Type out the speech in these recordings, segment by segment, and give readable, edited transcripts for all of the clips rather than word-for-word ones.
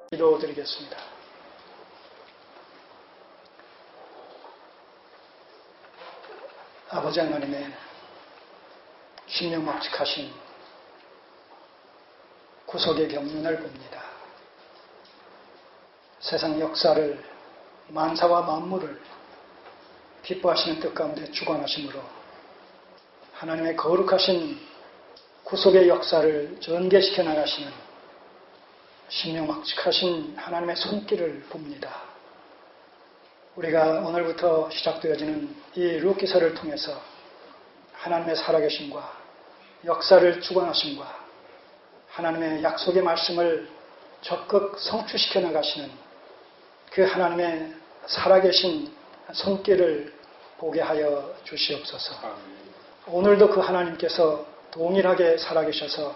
기도드리겠습니다. 아버지 하나님의 신명막측하신 구속의 경륜을 봅니다. 세상 역사를, 만사와 만물을 기뻐하시는 뜻 가운데 주관하심으로 하나님의 거룩하신 구속의 역사를 전개시켜 나가시는 신명막측하신 하나님의 손길을 봅니다. 우리가 오늘부터 시작되어지는 이 룻기서를 통해서 하나님의 살아계심과 역사를 주관하심과 하나님의 약속의 말씀을 적극 성취시켜 나가시는 그 하나님의 살아계신 손길을 보게 하여 주시옵소서. 오늘도 그 하나님께서 동일하게 살아계셔서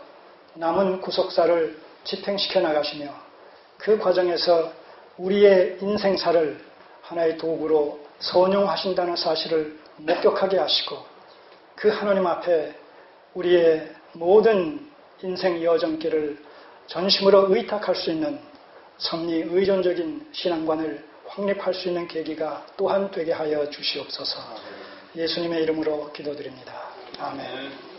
남은 구속사를 집행시켜 나가시며 그 과정에서 우리의 인생사를 하나의 도구로 선용하신다는 사실을 목격하게 하시고 그 하나님 앞에 우리의 모든 인생 여정길을 전심으로 의탁할 수 있는 섭리 의존적인 신앙관을 확립할 수 있는 계기가 또한 되게 하여 주시옵소서. 예수님의 이름으로 기도드립니다. 아멘.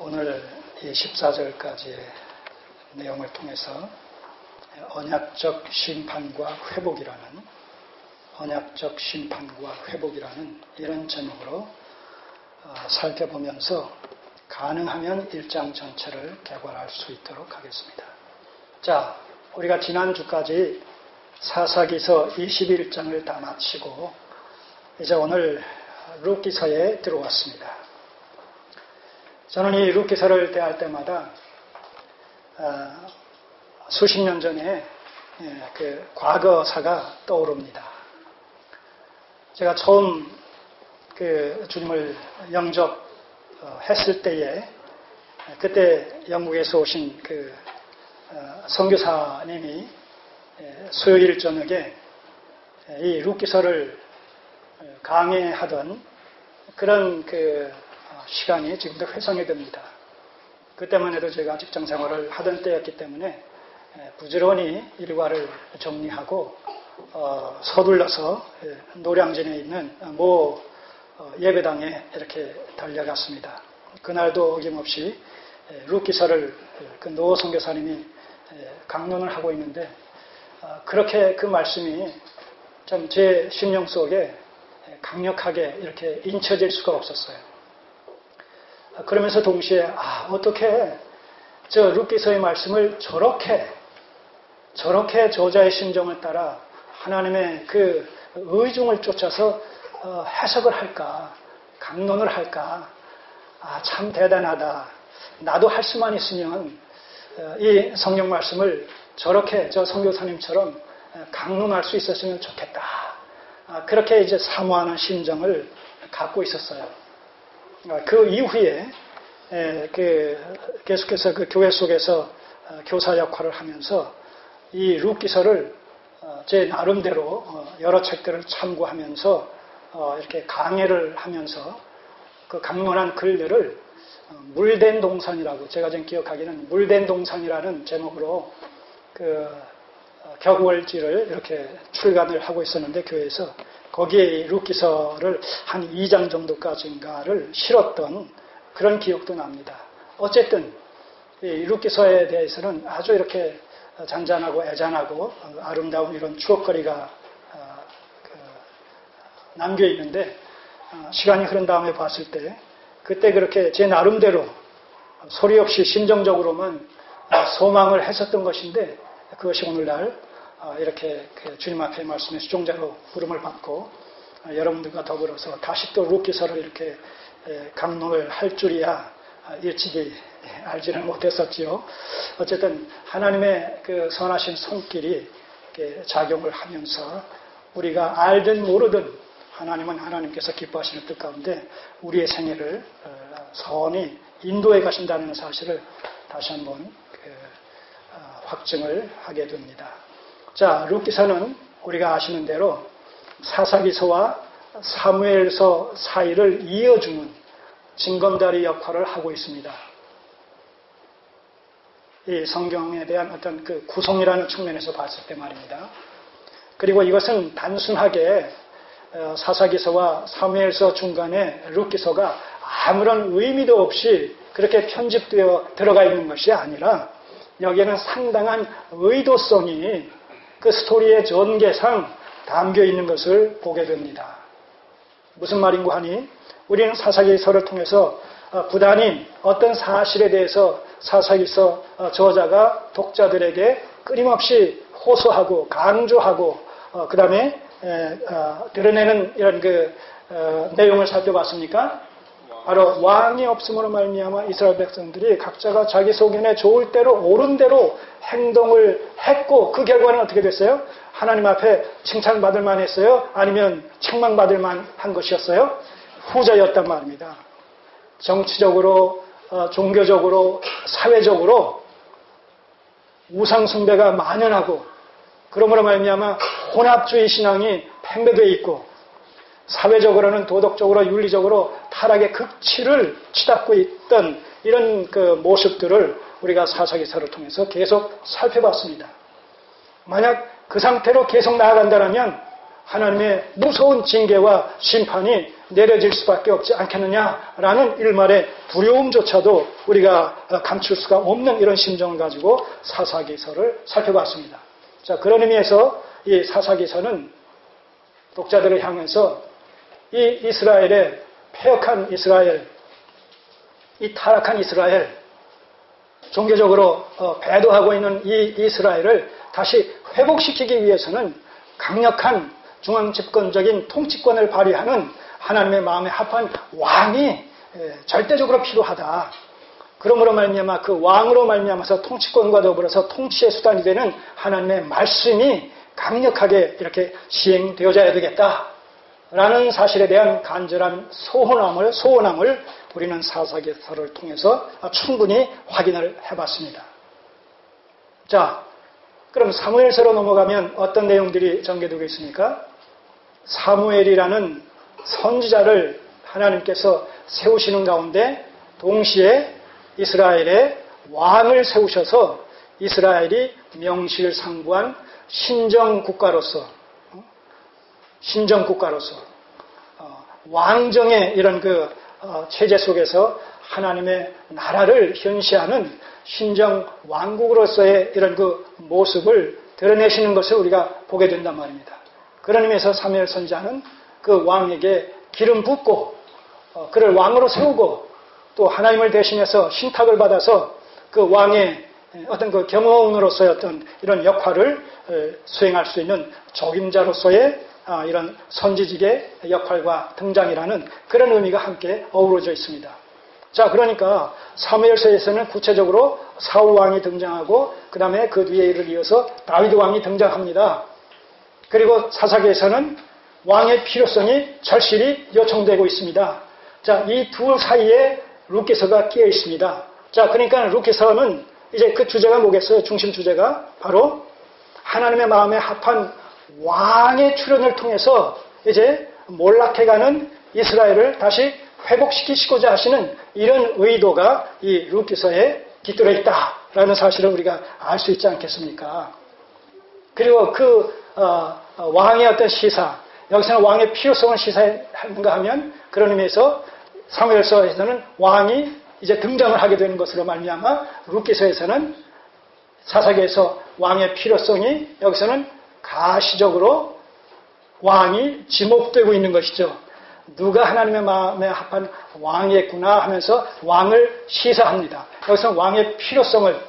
오늘 이 14절까지의 내용을 통해서 언약적 심판과 회복이라는 이런 제목으로 살펴보면서 가능하면 1장 전체를 개괄할 수 있도록 하겠습니다. 자, 우리가 지난주까지 사사기서 21장을 다 마치고 이제 오늘 룻기서에 들어왔습니다. 저는 이 룻기서를 대할 때마다 수십 년 전에 그 과거사가 떠오릅니다. 제가 처음 그 주님을 영접했을 때에 그때 영국에서 오신 그 선교사님이 수요일 저녁에 이 룻기서를 강해하던 그런 그 시간이 지금도 회상이 됩니다. 그때만 해도 제가 직장생활을 하던 때였기 때문에 부지런히 일과를 정리하고 서둘러서 노량진에 있는 모 예배당에 이렇게 달려갔습니다. 그날도 어김없이 룻기서를 그 노 선교사님이 강론을 하고 있는데 그렇게 그 말씀이 좀 제 심령 속에 강력하게 이렇게 인쳐질 수가 없었어요. 그러면서 동시에 어떻게 저 룻기서의 말씀을 저렇게 저자의 심정을 따라 하나님의 그 의중을 쫓아서 해석을 할까, 강론을 할까. 참 대단하다. 나도 할 수만 있으면 이 성경 말씀을 저렇게 저 선교사님처럼 강론할 수 있었으면 좋겠다. 그렇게 이제 사모하는 심정을 갖고 있었어요. 그 이후에 계속해서 그 교회 속에서 교사 역할을 하면서 이 룻기서를 제 나름대로 여러 책들을 참고하면서 이렇게 강해를 하면서 그 강론한 글들을 물된 동산이라고, 제가 지금 기억하기는 물된 동산이라는 제목으로 그 격월지를 이렇게 출간을 하고 있었는데, 교회에서 거기에 이 룻기서를 한 2장 정도까지인가를 실었던 그런 기억도 납니다. 어쨌든 이 룻기서에 대해서는 아주 이렇게 잔잔하고 애잔하고 아름다운 이런 추억거리가 남겨 있는데, 시간이 흐른 다음에 봤을 때 그때 그렇게 제 나름대로 소리 없이 심정적으로만 소망을 했었던 것인데, 그것이 오늘날 이렇게 주님 앞에 말씀의 수종자로 부름을 받고 여러분들과 더불어서 다시 또 룻기서를 이렇게 강론을 할 줄이야 일찍이 알지는 못했었지요. 어쨌든 하나님의 그 선하신 손길이 작용을 하면서 우리가 알든 모르든 하나님은 하나님께서 기뻐하시는 뜻 가운데 우리의 생애를 선히 인도해 가신다는 사실을 다시 한번 확증을 하게 됩니다. 자, 룻기서는 우리가 아시는 대로 사사기서와 사무엘서 사이를 이어주는 징검다리 역할을 하고 있습니다. 이 성경에 대한 어떤 그 구성이라는 측면에서 봤을 때 말입니다. 그리고 이것은 단순하게 사사기서와 사무엘서 중간에 룻기서가 아무런 의미도 없이 그렇게 편집되어 들어가 있는 것이 아니라 여기에는 상당한 의도성이 그 스토리의 전개상 담겨 있는 것을 보게 됩니다. 무슨 말인고 하니 우리는 사사기서를 통해서 부단히 어떤 사실에 대해서 사사기서 저자가 독자들에게 끊임없이 호소하고 강조하고 그 다음에 드러내는 이런 내용을 살펴봤습니까? 바로 왕이 없음으로 말미암아 이스라엘 백성들이 각자가 자기 소견에 좋을 대로 옳은 대로 행동을 했고 그 결과는 어떻게 됐어요? 하나님 앞에 칭찬받을 만했어요? 아니면 책망받을 만한 것이었어요? 후자였단 말입니다. 정치적으로, 종교적으로, 사회적으로 우상 숭배가 만연하고 그러므로 말미암아 혼합주의 신앙이 팽배되어 있고 사회적으로는 도덕적으로 윤리적으로 타락의 극치를 치닫고 있던 이런 그 모습들을 우리가 사사기서를 통해서 계속 살펴봤습니다. 만약 그 상태로 계속 나아간다면 하나님의 무서운 징계와 심판이 내려질 수밖에 없지 않겠느냐라는 일말의 두려움조차도 우리가 감출 수가 없는 이런 심정을 가지고 사사기서를 살펴봤습니다. 자, 그런 의미에서 이 사사기서는 독자들을 향해서 이 이스라엘의 패역한 이스라엘, 이 타락한 이스라엘, 종교적으로 배도하고 있는 이 이스라엘을 다시 회복시키기 위해서는 강력한 중앙집권적인 통치권을 발휘하는 하나님의 마음에 합한 왕이 절대적으로 필요하다. 그러므로 말미암아 그 왕으로 말미암아서 통치권과 더불어서 통치의 수단이 되는 하나님의 말씀이 강력하게 이렇게 시행되어져야 되겠다라는 사실에 대한 간절한 소원함을 우리는 사사기서를 통해서 충분히 확인을 해봤습니다. 자, 그럼 사무엘서로 넘어가면 어떤 내용들이 전개되고 있습니까? 사무엘이라는 선지자를 하나님께서 세우시는 가운데 동시에 이스라엘의 왕을 세우셔서 이스라엘이 명실상부한 신정국가로서 왕정의 이런 체제 속에서 하나님의 나라를 현시하는 신정 왕국으로서의 이런 모습을 드러내시는 것을 우리가 보게 된단 말입니다. 그런 의미에서 사무엘 선지자는 그 왕에게 기름 붓고 그를 왕으로 세우고 또 하나님을 대신해서 신탁을 받아서 그 왕의 어떤 경호원으로서의 어떤 이런 역할을 수행할 수 있는 적임자로서의 이런 선지직의 역할과 등장이라는 그런 의미가 함께 어우러져 있습니다. 자, 그러니까 사무엘서에서는 구체적으로 사울 왕이 등장하고 그 다음에 그 뒤에 이를 이어서 다윗 왕이 등장합니다. 그리고 사사기에서는 왕의 필요성이 절실히 요청되고 있습니다. 자, 이 둘 사이에 룻기서가 끼어 있습니다. 자, 그러니까 룻기서는 이제 그 주제가 뭐겠어요? 중심 주제가 바로 하나님의 마음에 합한 왕의 출현을 통해서 이제 몰락해가는 이스라엘을 다시 회복시키시고자 하시는 이런 의도가 이 룻기서에 깃들어 있다라는 사실을 우리가 알 수 있지 않겠습니까? 그리고 왕의 어떤 시사, 여기서는 왕의 필요성을 시사하는가 하면 그런 의미에서 사무엘서에서는 왕이 이제 등장을 하게 되는 것으로 말미암아 룻기서에서는 사사기에서 왕의 필요성이 여기서는 가시적으로 왕이 지목되고 있는 것이죠. 누가 하나님의 마음에 합한 왕이겠구나 하면서 왕을 시사합니다. 여기서는 왕의 필요성을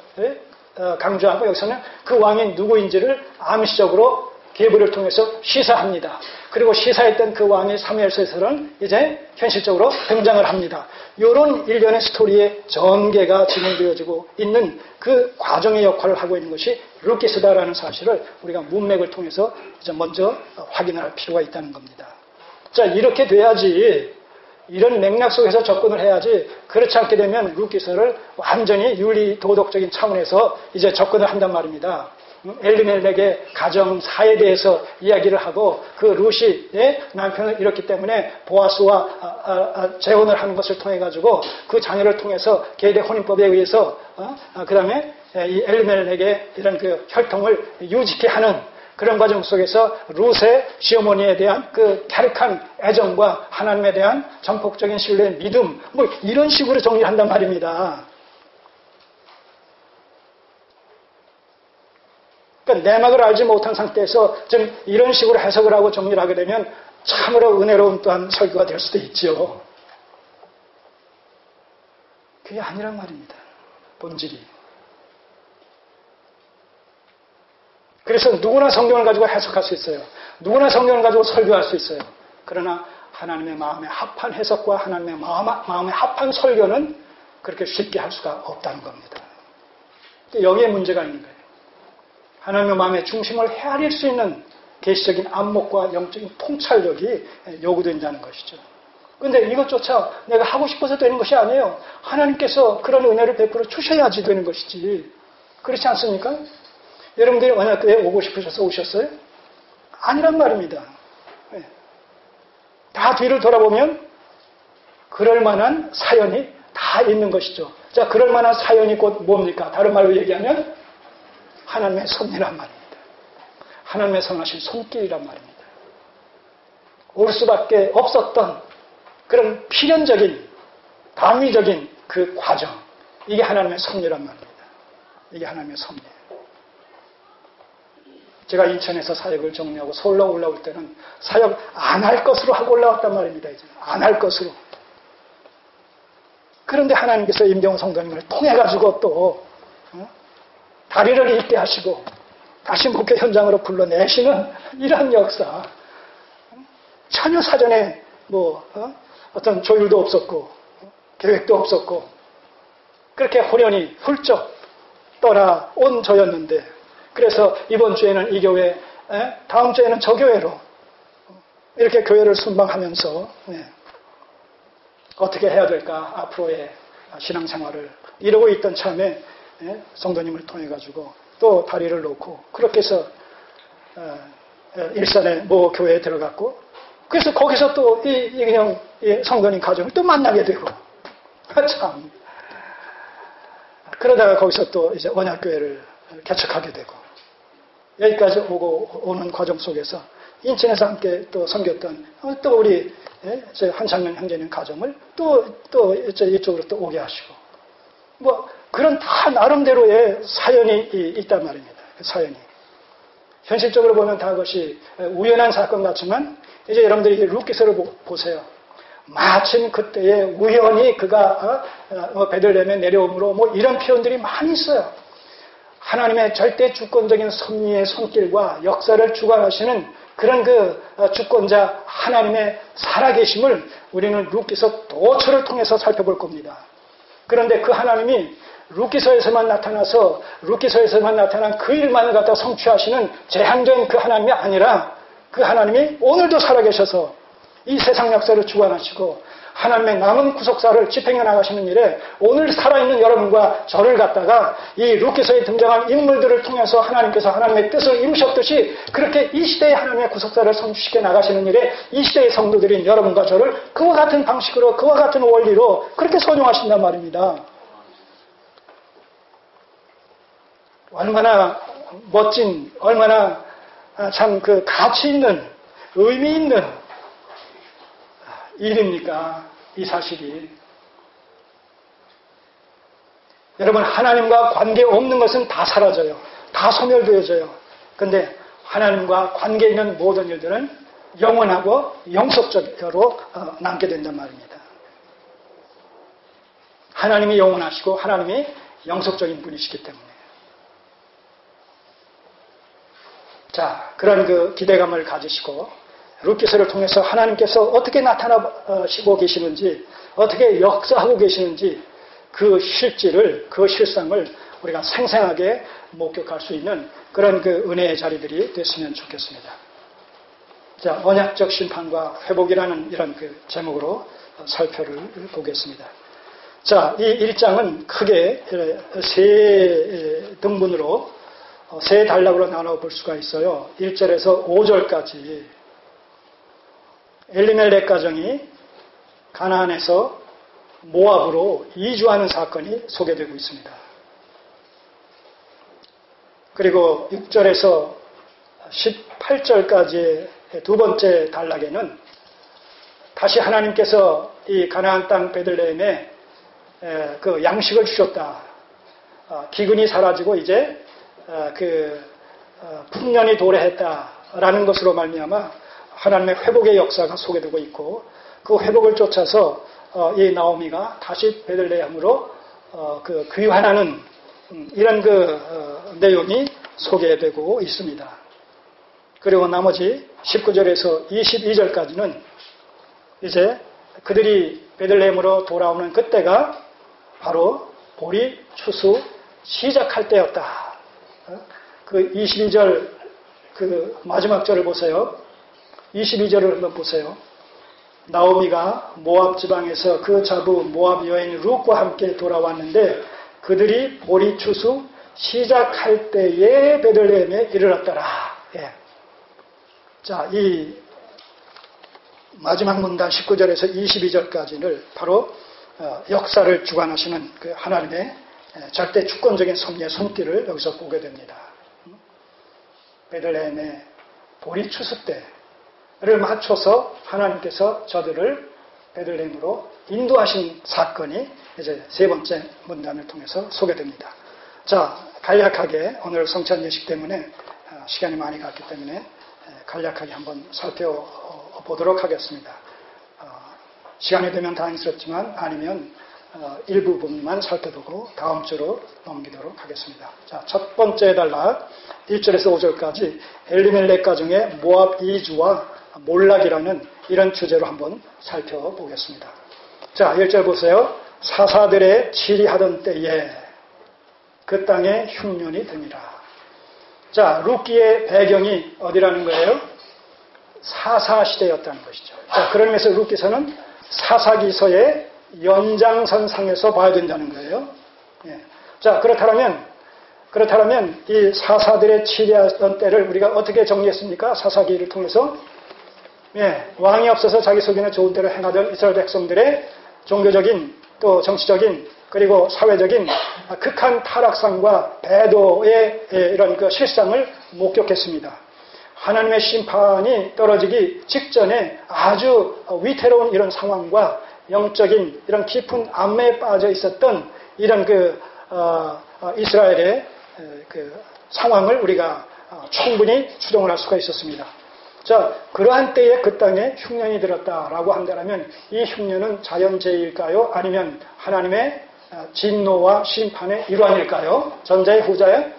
강조하고 여기서는 그 왕이 누구인지를 암시적으로 계보를 통해서 시사합니다. 그리고 시사했던 그 왕이 사무엘서에서는 이제 현실적으로 등장을 합니다. 이런 일련의 스토리의 전개가 진행되어지고 있는 그 과정의 역할을 하고 있는 것이 룻기서다라는 사실을 우리가 문맥을 통해서 이제 먼저 확인을 할 필요가 있다는 겁니다. 자, 이렇게 돼야지, 이런 맥락 속에서 접근을 해야지, 그렇지 않게 되면 룻기서를 완전히 윤리 도덕적인 차원에서 이제 접근을 한단 말입니다. 엘리멜렉의 가정사에 대해서 이야기를 하고 그 루시의 남편을 잃었기 때문에 보아스와 재혼을 하는 것을 통해 가지고 그 자녀를 통해서 계대 혼인법에 의해서 그 다음에 이 엘리멜렉의 이런 그 혈통을 유지케 하는 그런 과정 속에서 룻의 시어머니에 대한 그 갸륵한 애정과 하나님에 대한 전폭적인 신뢰, 믿음 뭐 이런 식으로 정리를 한단 말입니다. 그러니까 내막을 알지 못한 상태에서 좀 이런 식으로 해석을 하고 정리를 하게 되면 참으로 은혜로운 또한 설교가 될 수도 있죠. 그게 아니란 말입니다. 본질이. 그래서 누구나 성경을 가지고 해석할 수 있어요. 누구나 성경을 가지고 설교할 수 있어요. 그러나 하나님의 마음에 합한 해석과 하나님의 마음에 합한 설교는 그렇게 쉽게 할 수가 없다는 겁니다. 여기에 문제가 있는 거예요. 하나님의 마음의 중심을 헤아릴 수 있는 계시적인 안목과 영적인 통찰력이 요구된다는 것이죠. 그런데 이것조차 내가 하고 싶어서 되는 것이 아니에요. 하나님께서 그런 은혜를 베풀어 주셔야지 되는 것이지. 그렇지 않습니까? 여러분들이 언약교회에 오고 싶으셔서 오셨어요? 아니란 말입니다. 다 뒤를 돌아보면 그럴 만한 사연이 다 있는 것이죠. 자, 그럴 만한 사연이 곧 뭡니까? 다른 말로 얘기하면 하나님의 섭리란 말입니다. 하나님의 선하신 손길이란 말입니다. 올 수밖에 없었던 그런 필연적인 당위적인 그 과정, 이게 하나님의 섭리란 말입니다. 이게 하나님의 섭리예요. 제가 인천에서 사역을 정리하고 서울로 올라올 때는 사역 안 할 것으로 하고 올라왔단 말입니다. 이제 안 할 것으로. 그런데 하나님께서 임경호 성도님을 통해 가지고 또 다리를 잇게 하시고 다시 목회 현장으로 불러내시는 이런 역사. 전혀 사전에 어떤 조율도 없었고 계획도 없었고 그렇게 호련히 훌쩍 떠나온 저였는데, 그래서 이번 주에는 이 교회, 다음 주에는 저 교회로 이렇게 교회를 순방하면서 어떻게 해야 될까 앞으로의 신앙생활을 이루고 있던 참에 성도님을 통해 가지고 또 다리를 놓고 그렇게 해서 일산의 모 교회에 들어갔고, 그래서 거기서 또 그냥 성도님 가정을 또 만나게 되고 참 그러다가 거기서 또 이제 언약교회를 개척하게 되고 여기까지 오는 과정 속에서 인천에서 함께 또 섬겼던 또 우리 한창년 형제님 가정을 또 이쪽으로 또 오게 하시고 그런 다 나름대로의 사연이 있단 말입니다. 그 사연이. 현실적으로 보면 다 그것이 우연한 사건 같지만 이제 여러분들이 룻기서를 보세요. 마침 그때에 우연히 그가 베들레헴에 내려오므로 이런 표현들이 많이 있어요. 하나님의 절대 주권적인 섭리의 손길과 역사를 주관하시는 그런 그 주권자 하나님의 살아계심을 우리는 룻기서 도처를 통해서 살펴볼 겁니다. 그런데 그 하나님이 룻기서에서만 나타난 그 일만을 갖다 성취하시는 제한된 그 하나님이 아니라 그 하나님이 오늘도 살아계셔서 이 세상 역사를 주관하시고 하나님의 남은 구속사를 집행해 나가시는 일에 오늘 살아있는 여러분과 저를 갖다가 이 룻기서에 등장한 인물들을 통해서 하나님께서 하나님의 뜻을 이루셨듯이 그렇게 이 시대의 하나님의 구속사를 성취시켜 나가시는 일에 이 시대의 성도들인 여러분과 저를 그와 같은 방식으로 그와 같은 원리로 그렇게 선용하신단 말입니다. 얼마나 멋진, 얼마나 참 그 가치 있는, 의미 있는 일입니까? 이 사실이. 여러분, 하나님과 관계 없는 것은 다 사라져요. 다 소멸되어져요. 근데 하나님과 관계 있는 모든 일들은 영원하고 영속적으로 남게 된단 말입니다. 하나님이 영원하시고 하나님이 영속적인 분이시기 때문에. 자, 그런 그 기대감을 가지시고 룻기서를 통해서 하나님께서 어떻게 나타나시고 계시는지, 어떻게 역사하고 계시는지 그 실질을, 그 실상을 우리가 생생하게 목격할 수 있는 그런 그 은혜의 자리들이 됐으면 좋겠습니다. 자, 언약적 심판과 회복이라는 이런 그 제목으로 살펴를 보겠습니다. 자, 이 1장은 크게 세 등분으로 세 단락으로 나눠볼 수가 있어요. 1절에서 5절까지 엘리멜렉 가정이 가나안에서 모압으로 이주하는 사건이 소개되고 있습니다. 그리고 6절에서 18절까지의 두 번째 단락에는 다시 하나님께서 이 가나안 땅 베들레헴에 그 양식을 주셨다. 기근이 사라지고 이제 풍년이 도래했다라는 것으로 말미암아 하나님의 회복의 역사가 소개되고 있고 그 회복을 쫓아서 이 나오미가 다시 베들레헴으로 귀환하는 이런 내용이 소개되고 있습니다. 그리고 나머지 19절에서 22절까지는 이제 그들이 베들레헴으로 돌아오는 그때가 바로 보리 추수 시작할 때였다. 그 22절 마지막 절을 보세요. 22절을 한번 보세요. 나오미가 모압 지방에서 그 자부 모압 여인 룻과 함께 돌아왔는데 그들이 보리 추수 시작할 때에 베들레헴에 이르렀더라. 예. 자, 이 마지막 문단 19절에서 22절까지를 바로 역사를 주관하시는 그 하나님의 절대 주권적인 섭리의 손길을 여기서 보게 됩니다. 베들레헴의 보리 추수 때를 맞춰서 하나님께서 저들을 베들레헴으로 인도하신 사건이 이제 세 번째 문단을 통해서 소개됩니다. 자, 간략하게 오늘 성찬 예식 때문에 시간이 많이 갔기 때문에 간략하게 한번 살펴보도록 하겠습니다. 시간이 되면 다행스럽지만 아니면 일부 부분만 살펴보고 다음 주로 넘기도록 하겠습니다. 자, 첫 번째 단락 1절에서 5절까지 엘리멜렉 가정의 모압 이주와 몰락이라는 이런 주제로 한번 살펴보겠습니다. 자, 1절 보세요. 사사들의 치리하던 때에 그 땅에 흉년이 드니라. 자, 룻기의 배경이 어디라는 거예요? 사사시대였다는 것이죠. 자, 그런 의미에서 룻기서는 사사기서의 연장선상에서 봐야 된다는 거예요. 예. 자, 그렇다면 이 사사들의 치리하던 때를 우리가 어떻게 정리했습니까? 사사기를 통해서 예, 왕이 없어서 자기 속에는 좋은 대로 행하던 이스라엘 백성들의 종교적인 또 정치적인 그리고 사회적인 극한 타락상과 배도의 이런 그 실상을 목격했습니다. 하나님의 심판이 떨어지기 직전에 아주 위태로운 이런 상황과 영적인 이런 깊은 암매에 빠져 있었던 이런 이스라엘의 상황을 우리가 충분히 추정을 할 수가 있었습니다. 자, 그러한 때에 그 땅에 흉년이 들었다라고 한다면 이 흉년은 자연재해일까요? 아니면 하나님의 진노와 심판의 일환일까요? 전자의 후자의?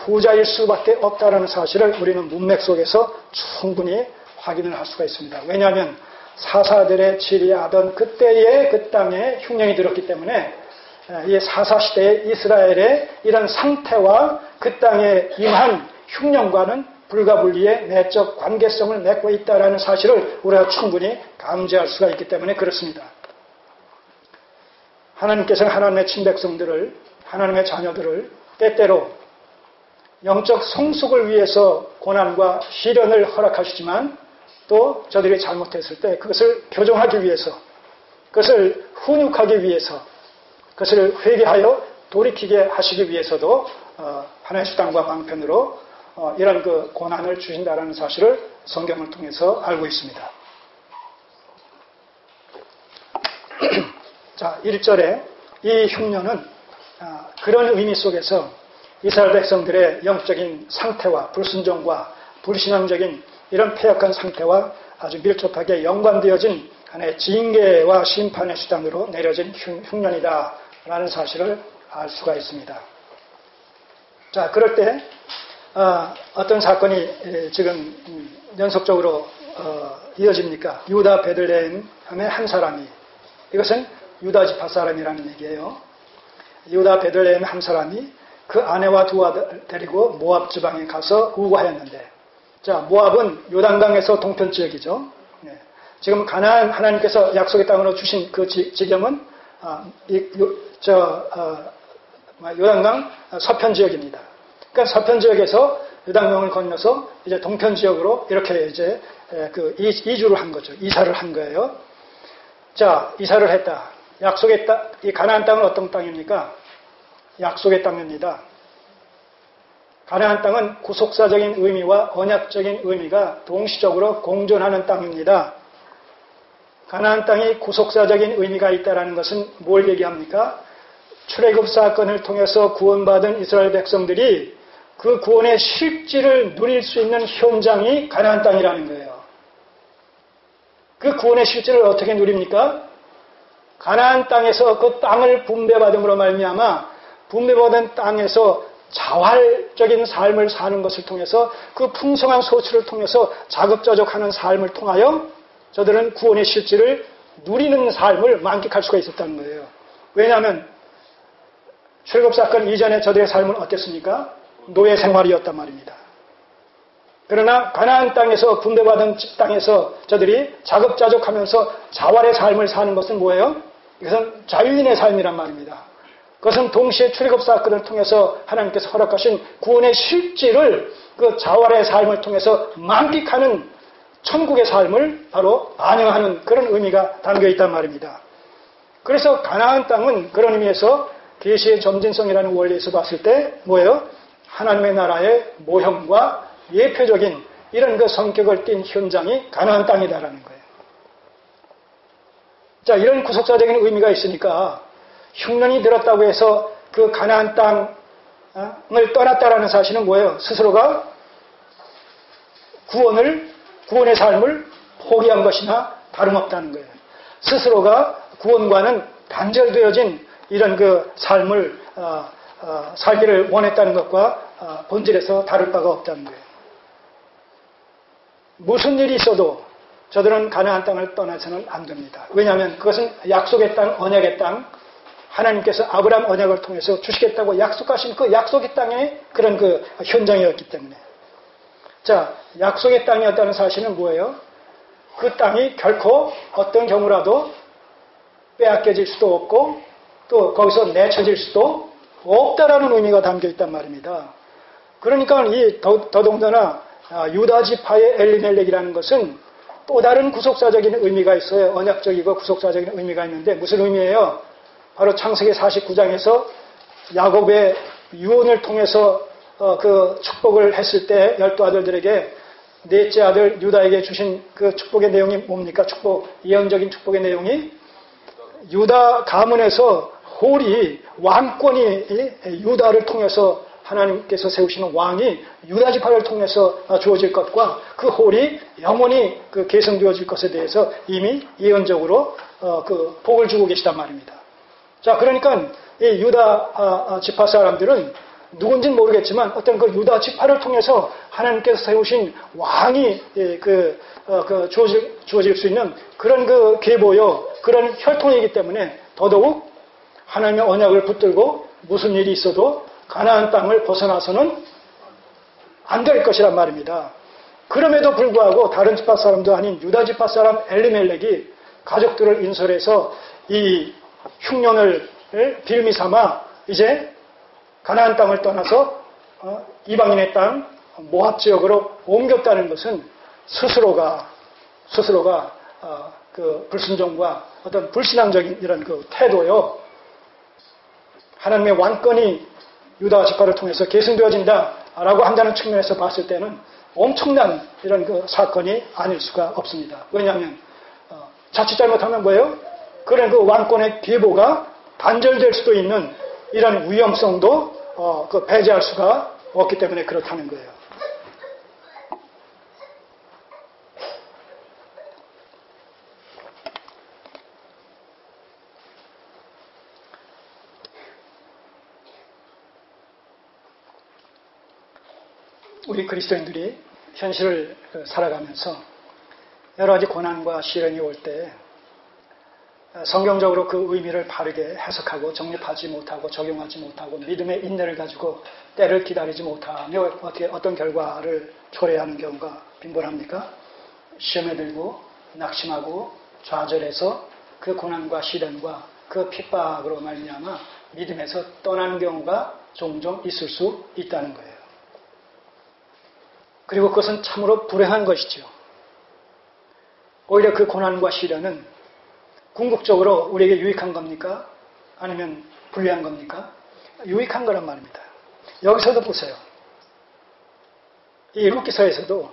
후자일 수밖에 없다라는 사실을 우리는 문맥 속에서 충분히 확인을 할 수가 있습니다. 왜냐하면 사사들의 치리하던 그때에 그 땅에 흉년이 들었기 때문에 이 사사시대의 이스라엘의 이런 상태와 그 땅에 임한 흉년과는 불가분리의 내적 관계성을 맺고 있다는 사실을 우리가 충분히 감지할 수가 있기 때문에 그렇습니다. 하나님께서는 하나님의 친백성들을, 하나님의 자녀들을 때때로 영적 성숙을 위해서 고난과 시련을 허락하시지만 또 저들이 잘못했을 때 그것을 교정하기 위해서, 그것을 훈육하기 위해서, 그것을 회개하여 돌이키게 하시기 위해서도 하나님의 수단과 방편으로 이런 그 고난을 주신다는 사실을 성경을 통해서 알고 있습니다. 자, 1절에 이 흉년은 그런 의미 속에서 이스라엘 백성들의 영적인 상태와 불순종과 불신앙적인 이런 패역한 상태와 아주 밀접하게 연관되어진 하나의 징계와 심판의 수단으로 내려진 흉년이다라는 사실을 알 수가 있습니다. 자, 그럴 때 어떤 사건이 지금 연속적으로 이어집니까? 유다 베들레헴의 한 사람이, 이것은 유다 지파 사람이라는 얘기예요. 유다 베들레헴의 한 사람이 그 아내와 두 아들 데리고 모압 지방에 가서 우거하였는데, 자, 모압은 요단강에서 동편 지역이죠. 네. 지금 가나안 하나님께서 약속의 땅으로 주신 그 지경은 요단강 서편 지역입니다. 그러니까 서편 지역에서 요단강을 건너서 이제 동편 지역으로 이렇게 이제 그 이주를 한 거죠. 이사를 한 거예요. 자, 이사를 했다. 약속의 땅, 이 가나안 땅은 어떤 땅입니까? 약속의 땅입니다. 가나안 땅은 구속사적인 의미와 언약적인 의미가 동시적으로 공존하는 땅입니다. 가나안 땅이 구속사적인 의미가 있다는 것은 뭘 얘기합니까? 출애굽 사건을 통해서 구원받은 이스라엘 백성들이 그 구원의 실질을 누릴 수 있는 현장이 가나안 땅이라는 거예요. 그 구원의 실질을 어떻게 누립니까? 가나안 땅에서 그 땅을 분배받음으로 말미암아 분배받은 땅에서 자활적인 삶을 사는 것을 통해서 그 풍성한 소출을 통해서 자급자족하는 삶을 통하여 저들은 구원의 실질을 누리는 삶을 만끽할 수가 있었다는 거예요. 왜냐하면 출애굽 사건 이전에 저들의 삶은 어땠습니까? 노예 생활이었단 말입니다. 그러나 가나안 땅에서 분배받은 땅에서 저들이 자급자족하면서 자활의 삶을 사는 것은 뭐예요? 이것은 자유인의 삶이란 말입니다. 그것은 동시에 출애굽 사건을 통해서 하나님께서 허락하신 구원의 실질을 그 자활의 삶을 통해서 만끽하는 천국의 삶을 바로 반영하는 그런 의미가 담겨 있단 말입니다. 그래서 가나안 땅은 그런 의미에서 계시의 점진성이라는 원리에서 봤을 때 뭐예요? 하나님의 나라의 모형과 예표적인 이런 그 성격을 띤 현장이 가나안 땅이다라는 거예요. 자, 이런 구속사적인 의미가 있으니까 흉년이 들었다고 해서 그 가나안 땅을 떠났다라는 사실은 뭐예요? 스스로가 구원의 삶을 포기한 것이나 다름없다는 거예요. 스스로가 구원과는 단절되어진 이런 그 삶을 살기를 원했다는 것과 본질에서 다를 바가 없다는 거예요. 무슨 일이 있어도 저들은 가나안 땅을 떠나서는 안 됩니다. 왜냐하면 그것은 약속의 땅, 언약의 땅, 하나님께서 아브라함 언약을 통해서 주시겠다고 약속하신 그 약속의 땅의 그런 그 현장이었기 때문에. 자, 약속의 땅이었다는 사실은 뭐예요? 그 땅이 결코 어떤 경우라도 빼앗겨질 수도 없고 또 거기서 내쳐질 수도 없다라는 의미가 담겨 있단 말입니다. 그러니까 이 더더군다나 유다 지파의 엘리멜렉이라는 것은 또 다른 구속사적인 의미가 있어요. 언약적이고 구속사적인 의미가 있는데 무슨 의미예요? 바로 창세기 49장에서 야곱의 유언을 통해서 그 축복을 했을 때 12아들들에게 넷째 아들 유다에게 주신 그 축복의 내용이 뭡니까? 예언적인 축복의 내용이 유다 가문에서 홀이 왕권이 유다를 통해서 하나님께서 세우시는 왕이 유다 지파를 통해서 주어질 것과 그 홀이 영원히 그 계승되어질 것에 대해서 이미 예언적으로 그 복을 주고 계시단 말입니다. 자, 그러니까 이 유다 지파 사람들은 누군지는 모르겠지만 어떤 그 유다 지파를 통해서 하나님께서 세우신 왕이 주어질 수 있는 그런 그 계보요, 그런 혈통이기 때문에 더더욱 하나님의 언약을 붙들고 무슨 일이 있어도 가나안 땅을 벗어나서는 안 될 것이란 말입니다. 그럼에도 불구하고 다른 지파 사람도 아닌 유다 지파 사람 엘리멜렉이 가족들을 인솔해서 이 흉년을 빌미 삼아 이제 가나안 땅을 떠나서 이방인의 땅 모압 지역으로 옮겼다는 것은 스스로가 그 불순종과 어떤 불신앙적인 이런 그 태도요, 하나님의 왕권이 유다 지파를 통해서 계승되어진다라고 한다는 측면에서 봤을 때는 엄청난 이런 그 사건이 아닐 수가 없습니다. 왜냐하면 자칫 잘못하면 뭐예요? 그런 그 왕권의 계보가 단절될 수도 있는 이런 위험성도 배제할 수가 없기 때문에 그렇다는 거예요. 우리 그리스도인들이 현실을 살아가면서 여러 가지 고난과 시련이 올 때 성경적으로 그 의미를 바르게 해석하고 정립하지 못하고 적용하지 못하고 믿음의 인내를 가지고 때를 기다리지 못하며 어떤 결과를 초래하는 경우가 빈번합니까? 시험에 들고 낙심하고 좌절해서 그 고난과 시련과 그 핍박으로 말미암아 믿음에서 떠나는 경우가 종종 있을 수 있다는 거예요. 그리고 그것은 참으로 불행한 것이죠. 오히려 그 고난과 시련은 궁극적으로 우리에게 유익한 겁니까? 아니면 불리한 겁니까? 유익한 거란 말입니다. 여기서도 보세요. 이 룻기서에서도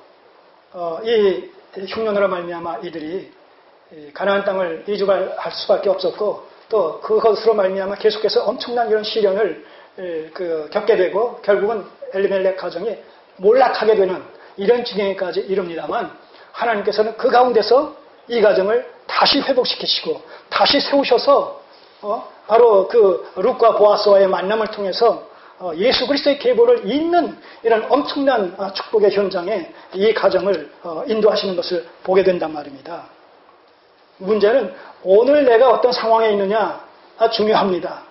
이 흉년으로 말미암아 이들이 가나안 땅을 이주할 수밖에 없었고 또 그것으로 말미암아 계속해서 엄청난 이런 시련을 겪게 되고 결국은 엘리멜렉 가정이 몰락하게 되는 이런 지경에까지 이릅니다만 하나님께서는 그 가운데서 이 가정을 다시 회복시키시고 다시 세우셔서 바로 그 룻과 보아스와의 만남을 통해서 예수 그리스도의 계보를 잇는 이런 엄청난 축복의 현장에 이 가정을 인도하시는 것을 보게 된단 말입니다. 문제는 오늘 내가 어떤 상황에 있느냐 중요합니다.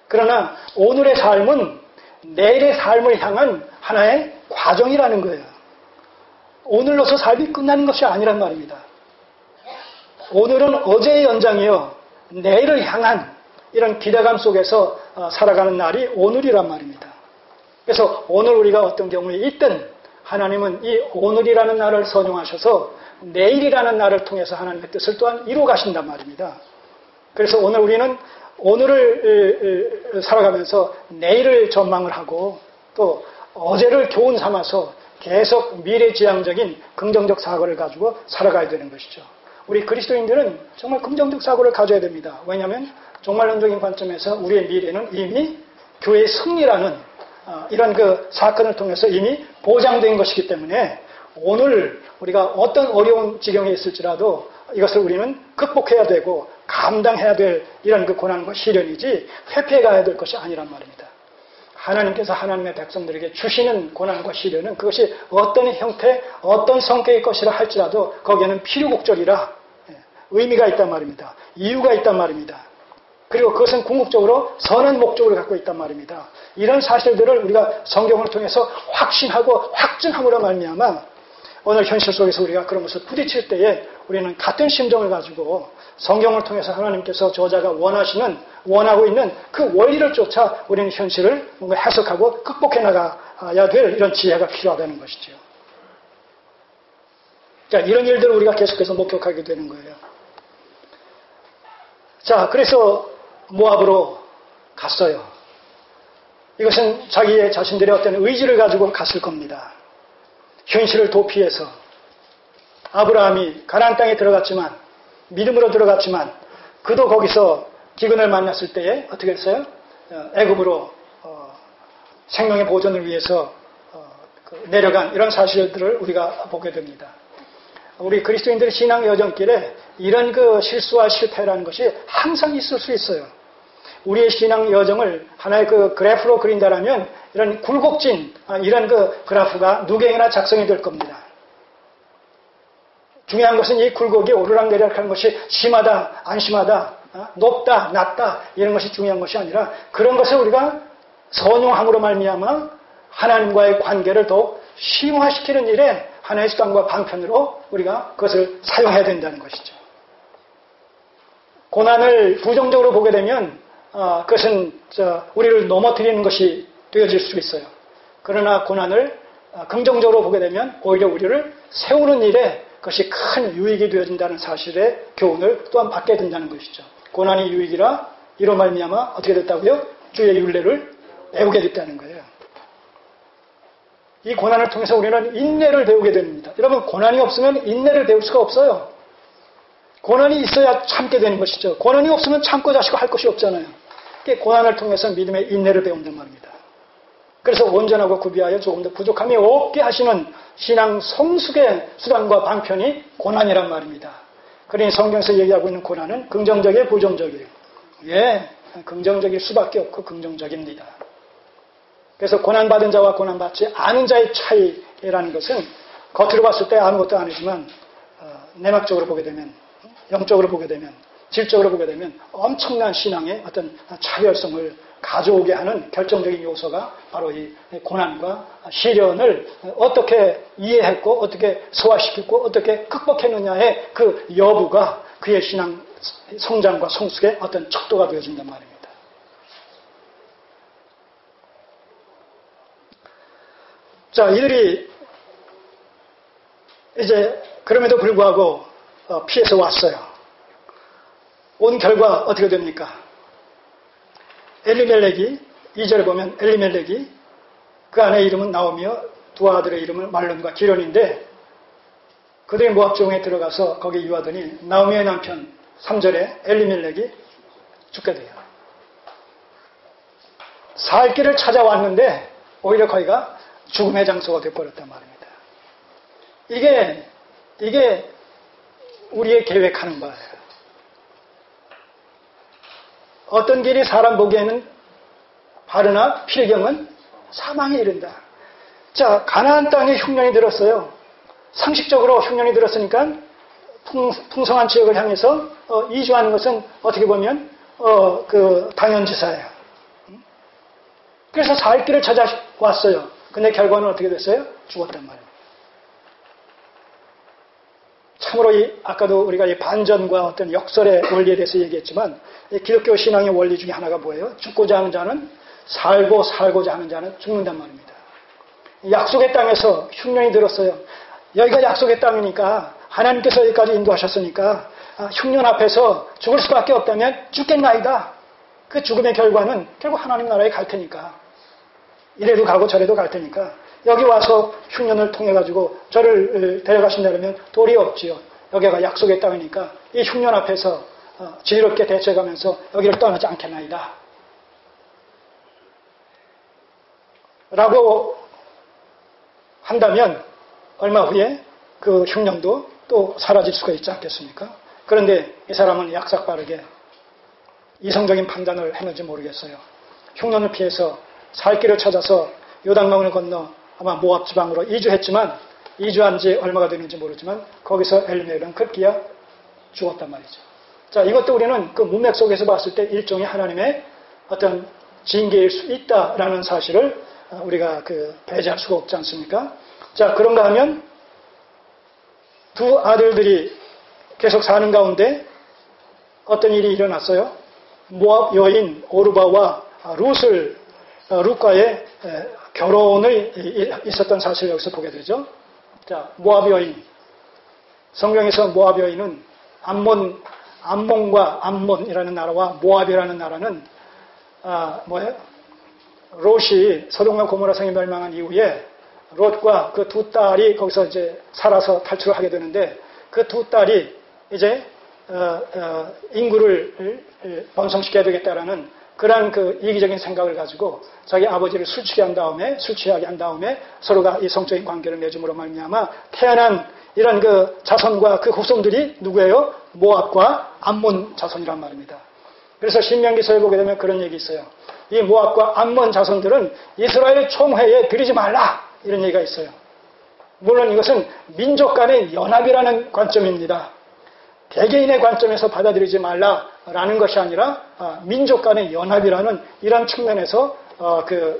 그러나 오늘의 삶은 내일의 삶을 향한 하나의 과정이라는 거예요. 오늘로서 삶이 끝나는 것이 아니란 말입니다. 오늘은 어제의 연장이요. 내일을 향한 이런 기대감 속에서 살아가는 날이 오늘이란 말입니다. 그래서 오늘 우리가 어떤 경우에 있든 하나님은 이 오늘이라는 날을 선용하셔서 내일이라는 날을 통해서 하나님의 뜻을 또한 이루어 가신단 말입니다. 그래서 오늘 우리는 오늘을 살아가면서 내일을 전망을 하고 또 어제를 교훈 삼아서 계속 미래지향적인 긍정적 사고를 가지고 살아가야 되는 것이죠. 우리 그리스도인들은 정말 긍정적 사고를 가져야 됩니다. 왜냐하면 종말론적인 관점에서 우리의 미래는 이미 교회의 승리라는 이런 그 사건을 통해서 이미 보장된 것이기 때문에 오늘 우리가 어떤 어려운 지경에 있을지라도 이것을 우리는 극복해야 되고 감당해야 될 이런 그 고난과 시련이지 회피해 가야 될 것이 아니란 말입니다. 하나님께서 하나님의 백성들에게 주시는 고난과 시련은 그것이 어떤 형태, 어떤 성격의 것이라 할지라도 거기에는 필요곡절이라 의미가 있단 말입니다. 이유가 있단 말입니다. 그리고 그것은 궁극적으로 선한 목적을 갖고 있단 말입니다. 이런 사실들을 우리가 성경을 통해서 확신하고 확증함으로 말미암아 오늘 현실 속에서 우리가 그런 것을 부딪힐 때에 우리는 같은 심정을 가지고 성경을 통해서 하나님께서 저자가 원하고 있는 그 원리를 쫓아 우리는 현실을 뭔가 해석하고 극복해 나가야 될 이런 지혜가 필요하다는 것이죠. 자, 이런 일들을 우리가 계속해서 목격하게 되는 거예요. 자, 그래서 모압으로 갔어요. 이것은 자기의 자신들의 어떤 의지를 가지고 갔을 겁니다. 현실을 도피해서 아브라함이 가나안 땅에 들어갔지만 믿음으로 들어갔지만 그도 거기서 기근을 만났을 때에 어떻게 했어요? 애굽으로 생명의 보존을 위해서 내려간 이런 사실들을 우리가 보게 됩니다. 우리 그리스도인들의 신앙 여정길에 이런 그 실수와 실패라는 것이 항상 있을 수 있어요. 우리의 신앙 여정을 하나의 그 그래프로 그린다라면 이런 굴곡진 이런 그 그래프가 누구에게나 작성이 될 겁니다. 중요한 것은 이 굴곡이 오르락내리락 하는 것이 심하다, 안 심하다, 높다, 낮다 이런 것이 중요한 것이 아니라 그런 것을 우리가 선용함으로 말미암아 하나님과의 관계를 더욱 심화시키는 일에 하나의 수단과 방편으로 우리가 그것을 사용해야 된다는 것이죠. 고난을 부정적으로 보게 되면 그것은 우리를 넘어뜨리는 것이 되어질 수 있어요. 그러나 고난을 긍정적으로 보게 되면 오히려 우리를 세우는 일에 그것이 큰 유익이 되어진다는 사실의 교훈을 또한 받게 된다는 것이죠. 고난이 유익이라 이로 말미암아 어떻게 됐다고요? 주의 율례를 배우게 됐다는 거예요. 이 고난을 통해서 우리는 인내를 배우게 됩니다. 여러분, 고난이 없으면 인내를 배울 수가 없어요. 고난이 있어야 참게 되는 것이죠. 고난이 없으면 참고 자시고 할 것이 없잖아요. 고난을 통해서 믿음의 인내를 배운단 말입니다. 그래서 온전하고 구비하여 조금 더 부족함이 없게 하시는 신앙 성숙의 수단과 방편이 고난이란 말입니다. 그러니 성경에서 얘기하고 있는 고난은 긍정적이에요, 부정적이에요? 예, 긍정적일 수밖에 없고 긍정적입니다. 그래서 고난받은 자와 고난받지 않은 자의 차이라는 것은 겉으로 봤을 때 아무것도 아니지만 내막적으로 보게 되면, 영적으로 보게 되면, 질적으로 보게 되면 엄청난 신앙의 어떤 차별성을 가져오게 하는 결정적인 요소가 바로 이 고난과 시련을 어떻게 이해했고 어떻게 소화시켰고 어떻게 극복했느냐의 그 여부가 그의 신앙 성장과 성숙의 어떤 척도가 되어진단 말입니다. 자, 이들이 이제 그럼에도 불구하고 피해서 왔어요. 온 결과 어떻게 됩니까? 엘리멜렉이 2절에 보면 엘리멜렉이 그 아내의 이름은 나오미요 두 아들의 이름은 말론과 기련인데 그들이 모압 종에 들어가서 거기 유하더니 나오미의 남편 3절에 엘리멜렉이 죽게 돼요. 살 길을 찾아왔는데 오히려 거기가 죽음의 장소가 되어버렸단 말입니다. 이게 우리의 계획하는 바예요. 어떤 길이 사람 보기에는 바르나 필경은 사망에 이른다. 자, 가나안 땅에 흉년이 들었어요. 상식적으로 흉년이 들었으니까 풍성한 지역을 향해서 이주하는 것은 어떻게 보면 당연지사예요. 그래서 살 길을 찾아왔어요. 근데 결과는 어떻게 됐어요? 죽었단 말이에요. 참으로 아까도 우리가 이 반전과 어떤 역설의 원리에 대해서 얘기했지만 기독교 신앙의 원리 중에 하나가 뭐예요? 죽고자 하는 자는 살고 살고자 하는 자는 죽는단 말입니다. 약속의 땅에서 흉년이 들었어요. 여기가 약속의 땅이니까 하나님께서 여기까지 인도하셨으니까 흉년 앞에서 죽을 수밖에 없다면 죽겠나이다. 그 죽음의 결과는 결국 하나님 나라에 갈 테니까 이래도 가고 저래도 갈 테니까 여기 와서 흉년을 통해 가지고 저를 데려가신다면 도리 없지요. 여기가 약속의 땅이니까 이 흉년 앞에서 지혜롭게 대처해가면서 여기를 떠나지 않겠나이다. 라고 한다면 얼마 후에 그 흉년도 또 사라질 수가 있지 않겠습니까? 그런데 이 사람은 약삭빠르게 이성적인 판단을 했는지 모르겠어요. 흉년을 피해서 살 길을 찾아서 요단강을 건너 아마 모압 지방으로 이주했지만 이주한 지 얼마가 되는지 모르지만 거기서 엘리멜렉은 급기야 죽었단 말이죠. 자, 이것도 우리는 그 문맥 속에서 봤을 때 일종의 하나님의 어떤 징계일 수 있다라는 사실을 우리가 배제할 수가 없지 않습니까? 자, 그런가 하면 두 아들들이 계속 사는 가운데 어떤 일이 일어났어요? 모압 여인 오르바와 룻과의 결혼을 있었던 사실을 여기서 보게 되죠. 자, 모압 여인. 성경에서 모압 여인은 암몬과 암몬이라는 나라와 모압이라는 나라는 뭐예요? 롯이 소돔과 고모라 성이 멸망한 이후에 롯과 그 두 딸이 거기서 이제 살아서 탈출을 하게 되는데 그 두 딸이 이제 인구를 번성시켜야 되겠다라는 그러한 그 이기적인 생각을 가지고 자기 아버지를 술 취하게 한 다음에 서로가 이 성적인 관계를 맺음으로 말미암아 태어난 이런 그 자손과 그 후손들이 누구예요? 모압과 암몬 자손이란 말입니다. 그래서 신명기서에 보게 되면 그런 얘기 있어요. 이 모압과 암몬 자손들은 이스라엘 총회에 들이지 말라 이런 얘기가 있어요. 물론 이것은 민족 간의 연합이라는 관점입니다. 개개인의 관점에서 받아들이지 말라라는 것이 아니라 민족 간의 연합이라는 이런 측면에서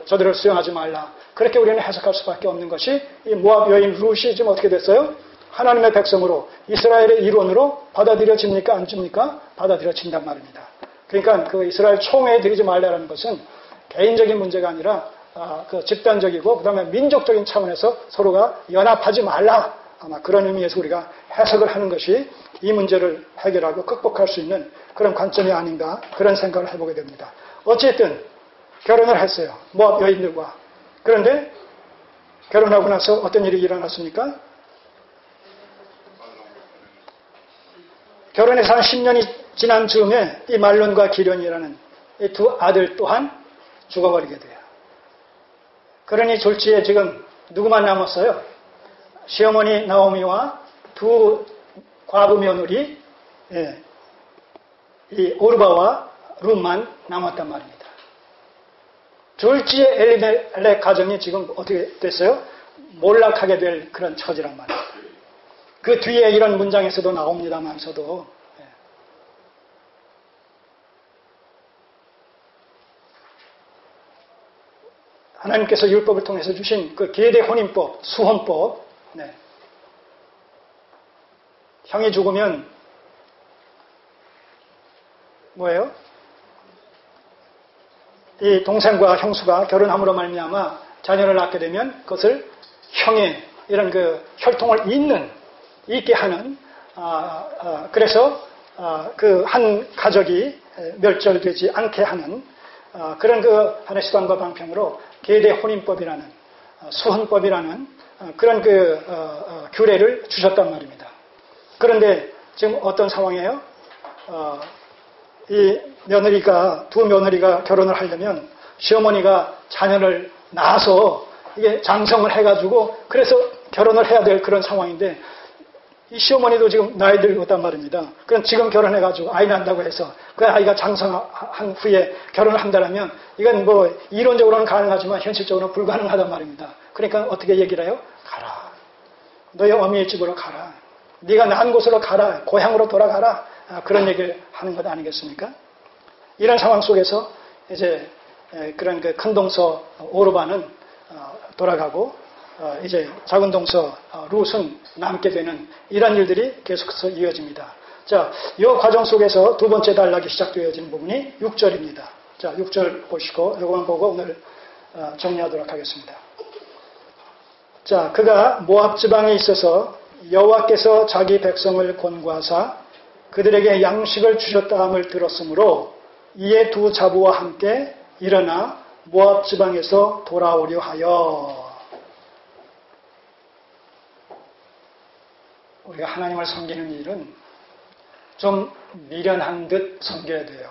저들을 수용하지 말라. 그렇게 우리는 해석할 수밖에 없는 것이 이 모압 여인 룻이 지금 어떻게 됐어요? 하나님의 백성으로 이스라엘의 일원으로 받아들여집니까? 안 집니까? 받아들여진단 말입니다. 그러니까 그 이스라엘 총회에 들이지 말라는 것은 개인적인 문제가 아니라 집단적이고 그다음에 민족적인 차원에서 서로가 연합하지 말라. 아마 그런 의미에서 우리가 해석을 하는 것이 이 문제를 해결하고 극복할 수 있는 그런 관점이 아닌가 그런 생각을 해보게 됩니다. 어쨌든 결혼을 했어요. 모압 여인들과. 그런데 결혼하고 나서 어떤 일이 일어났습니까? 결혼해서 한 10년이 지난 즈음에 이 말론과 기련이라는 이 두 아들 또한 죽어버리게 돼요. 그러니 졸지에 지금 누구만 남았어요? 시어머니 나오미와 두 과부 며느리 이 오르바와 룻만 남았단 말입니다. 졸지에 엘리멜렉 가정이 지금 어떻게 됐어요? 몰락하게 될 그런 처지란 말입니다. 그 뒤에 이런 문장에서도 나옵니다만서도 하나님께서 율법을 통해서 주신 그 계대 혼인법, 수혼법, 형이 죽으면 뭐예요? 이 동생과 형수가 결혼함으로 말미암아 자녀를 낳게 되면 그것을 형의 이런 그 혈통을 잇는 있게 하는 그래서 그 한 가족이 멸절되지 않게 하는 그런 그 하나의 수단과 방편으로 계대 혼인법이라는 수혼법이라는 그런 그 규례를 주셨단 말입니다. 그런데 지금 어떤 상황이에요? 이 며느리가 두 며느리가 결혼을 하려면 시어머니가 자녀를 낳아서 이게 장성을 해가지고 그래서 결혼을 해야 될 그런 상황인데 이 시어머니도 지금 나이 들었단 말입니다. 그럼 지금 결혼해가지고 아이 낳는다고 해서 그 아이가 장성한 후에 결혼을 한다면 이건 뭐 이론적으로는 가능하지만 현실적으로는 불가능하단 말입니다. 그러니까 어떻게 얘기를 해요? 가라. 너의 어미의 집으로 가라. 네가 난 곳으로 가라. 고향으로 돌아가라. 그런 얘기를 하는 것 아니겠습니까? 이런 상황 속에서 이제 그런 그 큰 동서 오르반은 돌아가고 이제 작은 동서 룻은 남게 되는 이런 일들이 계속해서 이어집니다. 자, 이 과정 속에서 두 번째 단락이 시작되어지는 부분이 6절입니다. 자, 6절 보시고 이것만 보고 오늘 정리하도록 하겠습니다. 자, 그가 모압 지방에 있어서 여호와께서 자기 백성을 권고하사 그들에게 양식을 주셨다 함을 들었으므로 이에 두 자부와 함께 일어나 모압 지방에서 돌아오려 하여. 우리가 하나님을 섬기는 일은 좀 미련한 듯 섬겨야 돼요.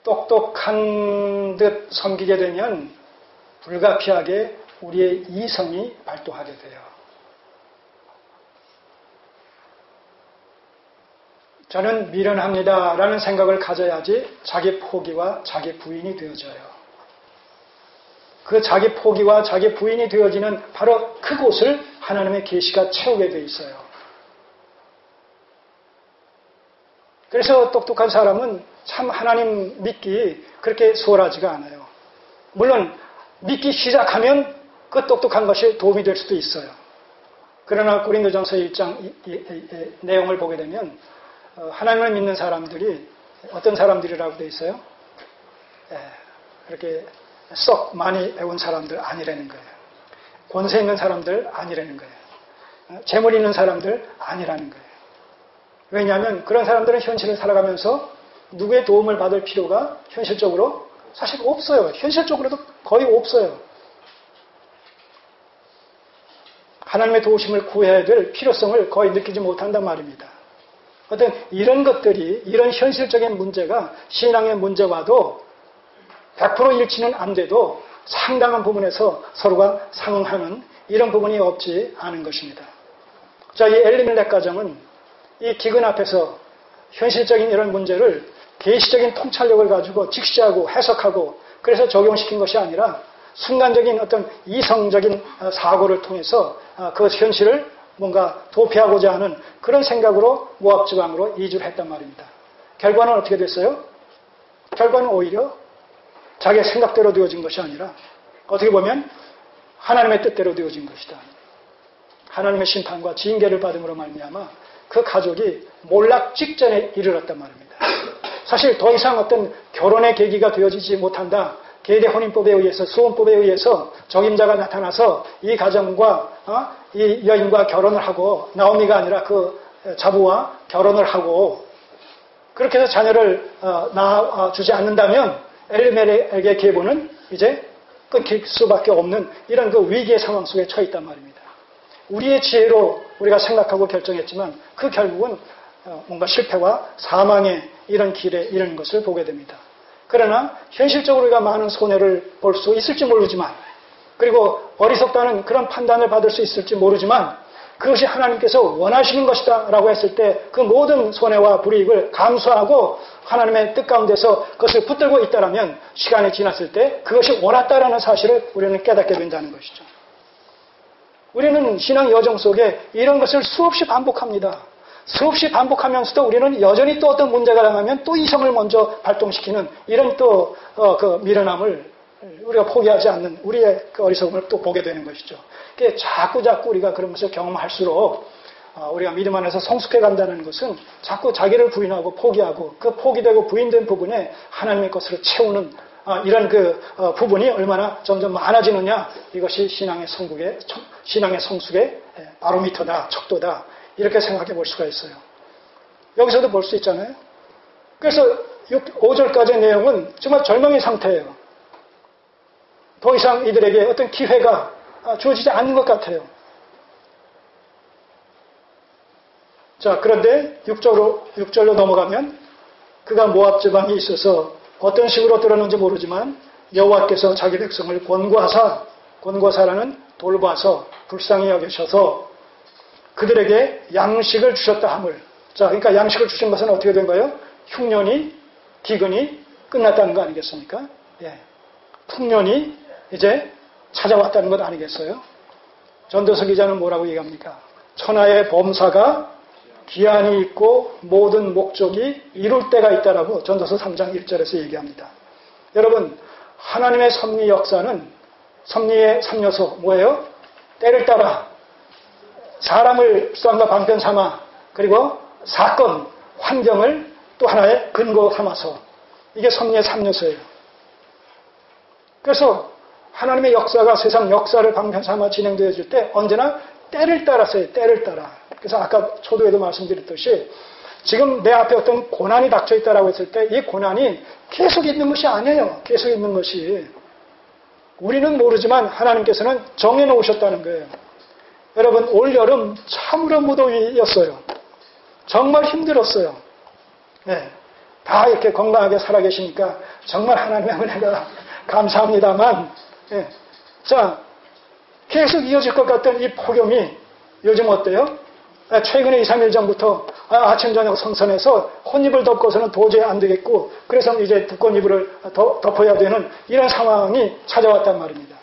똑똑한 듯 섬기게 되면 불가피하게 우리의 이성이 발동하게 돼요. 저는 미련합니다라는 생각을 가져야지 자기 포기와 자기 부인이 되어져요. 그 자기 포기와 자기 부인이 되어지는 바로 그곳을 하나님의 계시가 채우게 돼 있어요. 그래서 똑똑한 사람은 참 하나님 믿기 그렇게 수월하지가 않아요. 물론 믿기 시작하면 그 똑똑한 것이 도움이 될 수도 있어요. 그러나 고린도전서 1장 내용을 보게 되면 하나님을 믿는 사람들이 어떤 사람들이라고 되어 있어요? 그렇게 썩 많이 배운 사람들 아니라는 거예요. 권세 있는 사람들 아니라는 거예요. 재물 있는 사람들 아니라는 거예요. 왜냐하면 그런 사람들은 현실을 살아가면서 누구의 도움을 받을 필요가 현실적으로 사실 없어요. 현실적으로도 거의 없어요. 하나님의 도우심을 구해야 될 필요성을 거의 느끼지 못한단 말입니다. 어떤 이런 것들이, 이런 현실적인 문제가 신앙의 문제와도 100% 일치는 안 돼도 상당한 부분에서 서로가 상응하는 이런 부분이 없지 않은 것입니다. 자, 이 엘리멜렉 가정은 이 기근 앞에서 현실적인 이런 문제를 계시적인 통찰력을 가지고 직시하고 해석하고 그래서 적용시킨 것이 아니라 순간적인 어떤 이성적인 사고를 통해서 그 현실을 뭔가 도피하고자 하는 그런 생각으로 모압 지방으로 이주를 했단 말입니다. 결과는 어떻게 됐어요? 결과는 오히려 자기의 생각대로 되어진 것이 아니라 어떻게 보면 하나님의 뜻대로 되어진 것이다. 하나님의 심판과 징계를 받음으로 말미암아 그 가족이 몰락 직전에 이르렀단 말입니다. 사실 더 이상 어떤 결혼의 계기가 되어지지 못한다. 계대 혼인법에 의해서 수혼법에 의해서 적임자가 나타나서 이 가정과 이 여인과 결혼을 하고 나오미가 아니라 그 자부와 결혼을 하고 그렇게 해서 자녀를 낳아주지 않는다면 엘리멜렉의 계보는 이제 끊길 수밖에 없는 이런 그 위기의 상황 속에 처해 있단 말입니다. 우리의 지혜로 우리가 생각하고 결정했지만 그 결국은 뭔가 실패와 사망의 이런 길에 이르는 것을 보게 됩니다. 그러나 현실적으로 우리가 많은 손해를 볼 수 있을지 모르지만 그리고 어리석다는 그런 판단을 받을 수 있을지 모르지만 그것이 하나님께서 원하시는 것이다 라고 했을 때 그 모든 손해와 불이익을 감수하고 하나님의 뜻 가운데서 그것을 붙들고 있다면 시간이 지났을 때 그것이 옳았다라는 사실을 우리는 깨닫게 된다는 것이죠. 우리는 신앙 여정 속에 이런 것을 수없이 반복합니다. 수없이 반복하면서도 우리는 여전히 또 어떤 문제가 나가면 또 이성을 먼저 발동시키는 이런 또 그 미련함을 우리가 포기하지 않는 우리의 그 어리석음을 또 보게 되는 것이죠. 자꾸 우리가 그런 것을 경험할수록 우리가 믿음 안에서 성숙해 간다는 것은 자꾸 자기를 부인하고 포기하고 그 포기되고 부인된 부분에 하나님의 것으로 채우는 이런 부분이 얼마나 점점 많아지느냐, 이것이 신앙의 성숙의 바로미터다, 척도다, 이렇게 생각해 볼 수가 있어요. 여기서도 볼 수 있잖아요. 그래서 5절까지의 내용은 정말 절망의 상태예요. 더 이상 이들에게 어떤 기회가 주어지지 않는 것 같아요. 자, 그런데 6절로 넘어가면 그가 모압 지방에 있어서 어떤 식으로 들었는지 모르지만 여호와께서 자기 백성을 권고사라는 돌봐서 불쌍히 여기셔서 그들에게 양식을 주셨다 함을. 자, 그러니까 양식을 주신 것은 어떻게 된 거예요? 흉년이, 기근이 끝났다는 거 아니겠습니까? 예. 풍년이 이제 찾아왔다는 것 아니겠어요? 전도서 기자는 뭐라고 얘기합니까? 천하의 범사가 기한이 있고 모든 목적이 이룰 때가 있다라고 전도서 3장 1절에서 얘기합니다. 여러분, 하나님의 섭리 역사는 섭리의 3요소 뭐예요? 때를 따라 사람을 수단과 방편 삼아, 그리고 사건, 환경을 또 하나의 근거 삼아서, 이게 섭리의 3요소예요. 그래서 하나님의 역사가 세상 역사를 방편 삼아 진행되어질 때 언제나 때를 따라서요. 때를 따라. 그래서 아까 초도에도 말씀드렸듯이 지금 내 앞에 어떤 고난이 닥쳐 있다라고 했을 때 이 고난이 계속 있는 것이 아니에요. 계속 있는 것이. 우리는 모르지만 하나님께서는 정해놓으셨다는 거예요. 여러분, 올 여름 참으로 무더위였어요. 정말 힘들었어요. 네. 다 이렇게 건강하게 살아계시니까 정말 하나님의 은혜가 감사합니다만, 네. 자, 계속 이어질 것 같던 이 폭염이 요즘 어때요? 최근에 2, 3일 전부터 아침 저녁 성선에서 혼입을 덮고서는 도저히 안 되겠고, 그래서 이제 두꺼운 이불을 덮어야 되는 이런 상황이 찾아왔단 말입니다.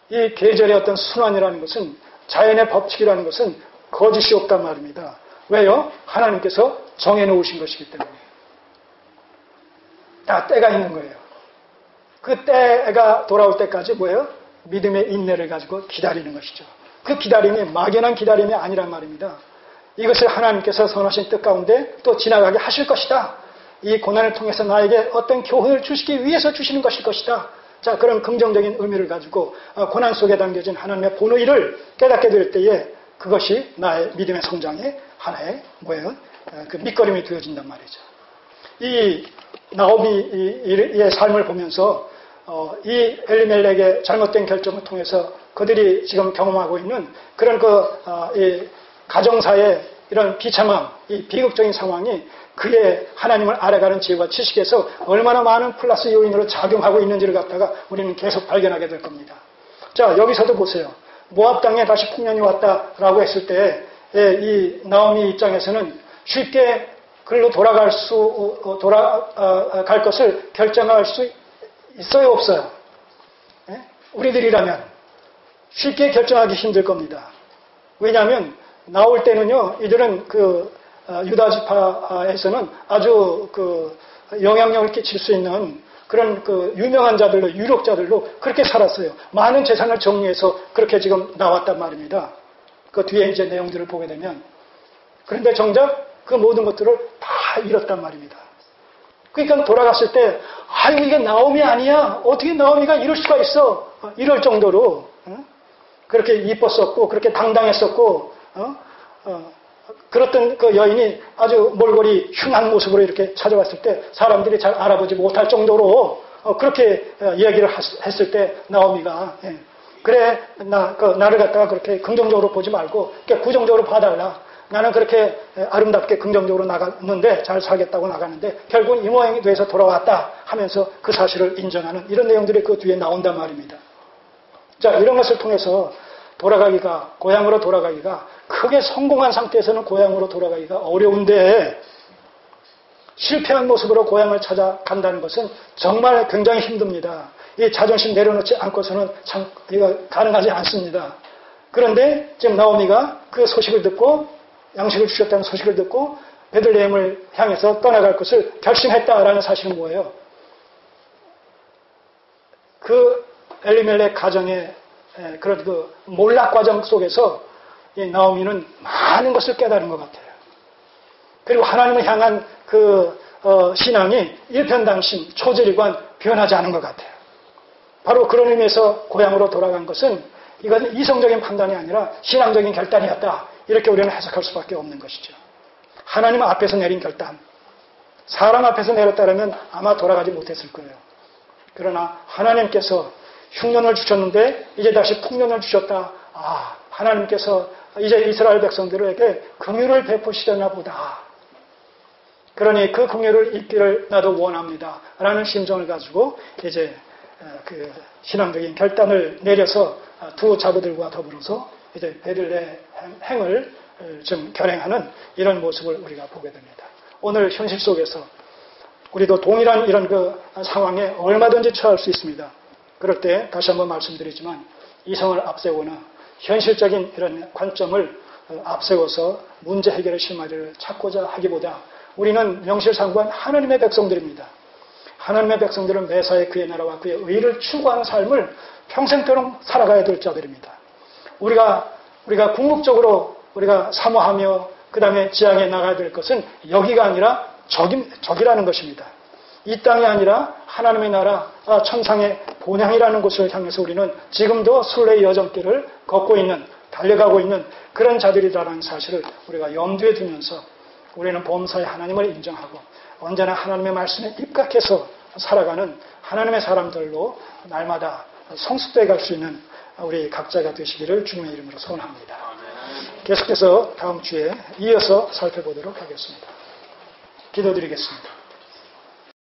이 계절의 어떤 순환이라는 것은, 자연의 법칙이라는 것은 거짓이 없단 말입니다. 왜요? 하나님께서 정해놓으신 것이기 때문에. 다 때가 있는 거예요. 그 때가 돌아올 때까지 뭐예요? 믿음의 인내를 가지고 기다리는 것이죠. 그 기다림이 막연한 기다림이 아니란 말입니다. 이것을 하나님께서 선하신 뜻 가운데 또 지나가게 하실 것이다. 이 고난을 통해서 나에게 어떤 교훈을 주시기 위해서 주시는 것일 것이다. 자, 그런 긍정적인 의미를 가지고 고난 속에 담겨진 하나님의 본의를 깨닫게 될 때에 그것이 나의 믿음의 성장의 하나의 뭐예요? 그 밑거름이 되어진단 말이죠. 이 나오미의 삶을 보면서 이 엘리멜렉의 잘못된 결정을 통해서 그들이 지금 경험하고 있는 그런 이 가정사의 이런 비참함, 이 비극적인 상황이 그의 하나님을 알아가는 지혜와 지식에서 얼마나 많은 플러스 요인으로 작용하고 있는지를 갖다가 우리는 계속 발견하게 될 겁니다. 자, 여기서도 보세요. 모압 땅에 다시 풍년이 왔다라고 했을 때 이 나오미 입장에서는 쉽게 그걸로 돌아갈 것을 결정할 수 있어요, 없어요? 예? 우리들이라면 쉽게 결정하기 힘들 겁니다. 왜냐하면 나올 때는요, 이들은 유다 지파에서는 아주 영향력을 끼칠 수 있는 그런 유명한 자들로, 유력자들로 그렇게 살았어요. 많은 재산을 정리해서 그렇게 지금 나왔단 말입니다. 그 뒤에 이제 내용들을 보게 되면. 그런데 정작 그 모든 것들을 다 잃었단 말입니다. 그러니까 돌아갔을 때, 아유, 이게 나오미 아니야? 어떻게 나오미가 이럴 수가 있어? 이럴 정도로, 그렇게 이뻤었고, 그렇게 당당했었고, 그랬던 그 여인이 아주 몰골이 흉한 모습으로 이렇게 찾아왔을 때 사람들이 잘 알아보지 못할 정도로 그렇게 이야기를 했을 때 나오미가, 그래, 나를 갖다가 그렇게 긍정적으로 보지 말고, 부정적으로 봐달라. 나는 그렇게 아름답게 긍정적으로 나갔는데, 잘 살겠다고 나갔는데, 결국은 이 모양이 돼서 돌아왔다 하면서 그 사실을 인정하는 이런 내용들이 그 뒤에 나온단 말입니다. 자, 이런 것을 통해서 고향으로 돌아가기가, 크게 성공한 상태에서는 고향으로 돌아가기가 어려운데, 실패한 모습으로 고향을 찾아간다는 것은 정말 굉장히 힘듭니다. 이 자존심 내려놓지 않고서는 참 이거 가능하지 않습니다. 그런데 지금 나오미가 그 소식을 듣고, 양식을 주셨다는 소식을 듣고 베들레헴을 향해서 떠나갈 것을 결심했다라는 사실은 뭐예요? 그 엘리멜렉 가정의 그런 몰락 과정 속에서 이 나오미는 많은 것을 깨달은 것 같아요. 그리고 하나님을 향한 신앙이 일편단심, 초지리관 변하지 않은 것 같아요. 바로 그런 의미에서 고향으로 돌아간 것은 이건 이성적인 판단이 아니라 신앙적인 결단이었다. 이렇게 우리는 해석할 수밖에 없는 것이죠. 하나님 앞에서 내린 결단. 사람 앞에서 내렸다면 아마 돌아가지 못했을 거예요. 그러나 하나님께서 흉년을 주셨는데 이제 다시 풍년을 주셨다. 하나님께서 이제 이스라엘 백성들에게 긍휼을 베푸시려나 보다. 그러니 그 긍휼을 잊기를 나도 원합니다. 라는 심정을 가지고 이제 그 신앙적인 결단을 내려서 두 자부들과 더불어서 이제 베들레헴을 좀 결행하는 이런 모습을 우리가 보게 됩니다. 오늘 현실 속에서 우리도 동일한 이런 그 상황에 얼마든지 처할 수 있습니다. 그럴 때 다시 한번 말씀드리지만 이성을 앞세우거나 현실적인 이런 관점을 앞세워서 문제 해결의 실마리를 찾고자 하기보다 우리는 명실상부한 하나님의 백성들입니다. 하나님의 백성들은 매사에 그의 나라와 그의 의를 추구하는 삶을 평생토록 살아가야 될 자들입니다. 우리가 궁극적으로 우리가 사모하며 그 다음에 지향해 나가야 될 것은 여기가 아니라 저기라는 것입니다. 이 땅이 아니라 하나님의 나라, 천상의 본향이라는 곳을 향해서 우리는 지금도 순례의 여정길을 걷고 있는, 달려가고 있는 그런 자들이라는 사실을 우리가 염두에 두면서 우리는 범사의 하나님을 인정하고 언제나 하나님의 말씀에 입각해서 살아가는 하나님의 사람들로 날마다 성숙되어 갈 수 있는 우리 각자가 되시기를 주님의 이름으로 소원합니다. 계속해서 다음 주에 이어서 살펴보도록 하겠습니다. 기도드리겠습니다.